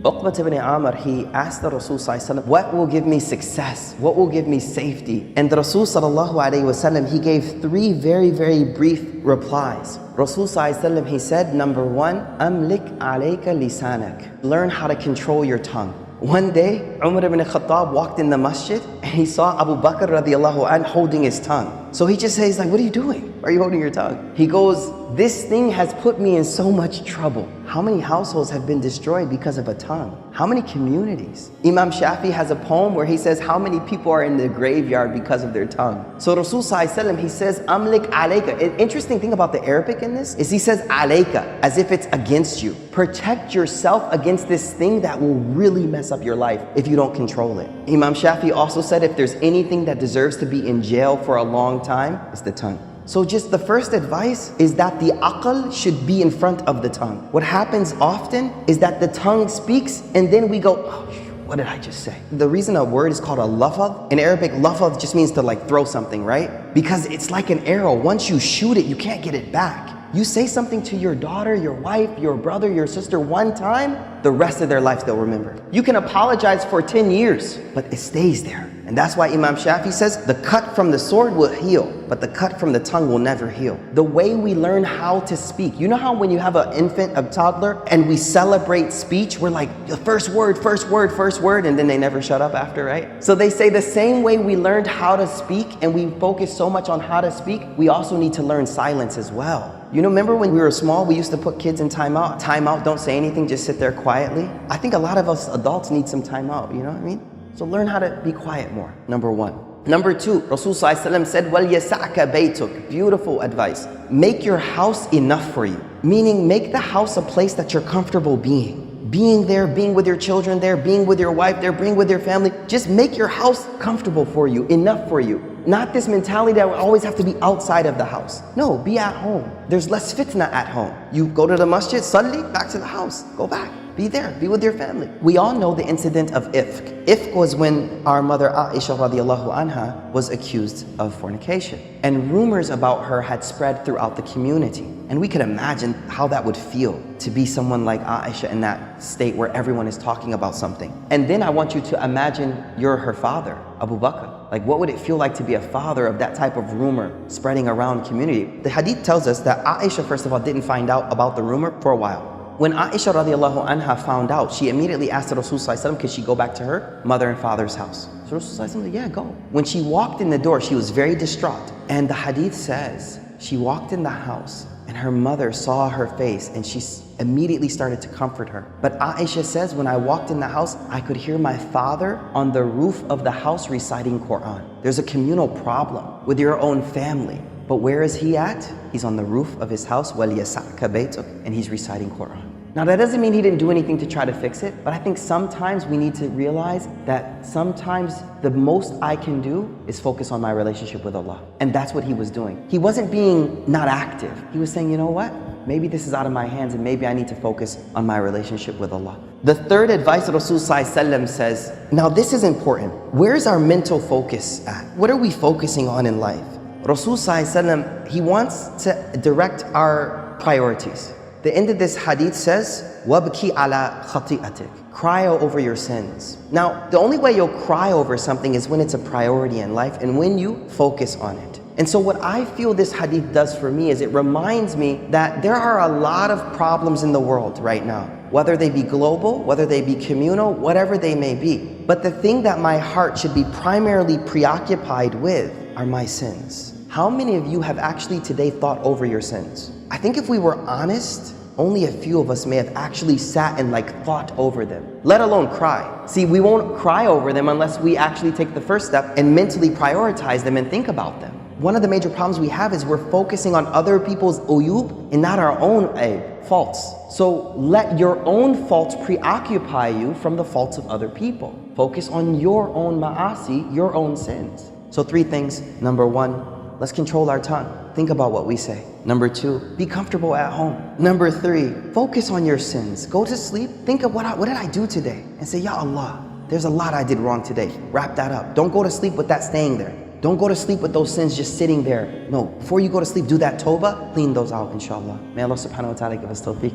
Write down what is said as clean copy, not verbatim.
Uqbat ibn Amr, he asked the Rasul sallallahu alaihi wasallam, what will give me success? What will give me safety? And the Rasul sallallahu alaihi wasallam, he gave three very, very brief replies. Rasul sallallahu alaihi wasallam, he said, number one, amlik alayka lisanak. Learn how to control your tongue. One day, Umar ibn Khattab walked in the masjid and he saw Abu Bakr radiallahu anh holding his tongue. So he just says, like, what are you doing? Why are you holding your tongue? He goes, this thing has put me in so much trouble. How many households have been destroyed because of a tongue? How many communities? Imam Shafi has a poem where he says how many people are in the graveyard because of their tongue. So Rasul sallallahu alaihi wasallam, he says, amlik alayka. An interesting thing about the Arabic in this is he says alayka, as if it's against you. Protect yourself against this thing that will really mess up your life if you don't control it. Imam Shafi also said if there's anything that deserves to be in jail for a long time, it's the tongue. So just the first advice is that the aql should be in front of the tongue. What happens often is that the tongue speaks and then we go, oh, what did I just say? The reason a word is called a lafadh, in Arabic, lafadh just means to like throw something, right? Because it's like an arrow. Once you shoot it, you can't get it back. You say something to your daughter, your wife, your brother, your sister one time, the rest of their life they'll remember. You can apologize for 10 years, but it stays there. And that's why Imam Shafi says, the cut from the sword will heal, but the cut from the tongue will never heal. The way we learn how to speak. You know how when you have an infant, a toddler, and we celebrate speech, we're like, the first word, and then they never shut up after, right? So they say the same way we learned how to speak and we focus so much on how to speak, we also need to learn silence as well. You know, remember when we were small, we used to put kids in timeout? Timeout, don't say anything, just sit there quietly. I think a lot of us adults need some timeout, you know what I mean? So learn how to be quiet more, number one. Number two, Rasul sallallahu alaihi wasallam said, وَلْيَسَعْكَ بَيْتُكَ. Beautiful advice. Make your house enough for you. Meaning, make the house a place that you're comfortable being. Being there, being with your children there, being with your wife there, being with your family. Just make your house comfortable for you, enough for you. Not this mentality that we always have to be outside of the house. No, be at home. There's less fitna at home. You go to the masjid, salli, back to the house, go back. Be there, be with your family. We all know the incident of ifk. Ifk was when our mother Aisha radiallahu anha was accused of fornication. And rumors about her had spread throughout the community. And we could imagine how that would feel to be someone like Aisha in that state where everyone is talking about something. And then I want you to imagine you're her father, Abu Bakr. Like, what would it feel like to be a father of that type of rumor spreading around community? The hadith tells us that Aisha, first of all, didn't find out about the rumor for a while. When Aisha radiallahu anha found out, she immediately asked the Rasul sallallahu alaihi wasallam, could she go back to her mother and father's house? So Rasul sallallahu alaihi wasallam said, yeah, go. When she walked in the door, she was very distraught. And the hadith says, she walked in the house and her mother saw her face and she immediately started to comfort her. But Aisha says, when I walked in the house, I could hear my father on the roof of the house reciting Quran. There's a communal problem with your own family. But where is he at? He's on the roof of his house, وَلْيَسَعْكَ بَيْتُكَ, and he's reciting Quran. Now that doesn't mean he didn't do anything to try to fix it, but I think sometimes we need to realize that sometimes the most I can do is focus on my relationship with Allah. And that's what he was doing. He wasn't being not active. He was saying, you know what? Maybe this is out of my hands and maybe I need to focus on my relationship with Allah. The third advice Rasul sallallahu alaihi wasallam says, now this is important. Where's our mental focus at? What are we focusing on in life? Rasul sallallahu alaihi wasallam, he wants to direct our priorities. The end of this hadith says, وَابْكِ عَلَى خَطِئَتِكَ. Cry over your sins. Now, the only way you'll cry over something is when it's a priority in life and when you focus on it. And so what I feel this hadith does for me is it reminds me that there are a lot of problems in the world right now, whether they be global, whether they be communal, whatever they may be. But the thing that my heart should be primarily preoccupied with are my sins. How many of you have actually today thought over your sins? I think if we were honest, only a few of us may have actually sat and thought over them, let alone cry. See, we won't cry over them unless we actually take the first step and mentally prioritize them and think about them. One of the major problems we have is we're focusing on other people's uyub and not our own faults. So let your own faults preoccupy you from the faults of other people. Focus on your own ma'asi, your own sins. So 3 things. Number 1, let's control our tongue. Think about what we say. Number 2, be comfortable at home. Number 3, focus on your sins. Go to sleep, think of what did I do today? And say, Ya Allah, there's a lot I did wrong today. Wrap that up. Don't go to sleep with that staying there. Don't go to sleep with those sins just sitting there. No, before you go to sleep, do that tawbah, clean those out, inshallah. May Allah subhanahu wa ta'ala give us tawfiq.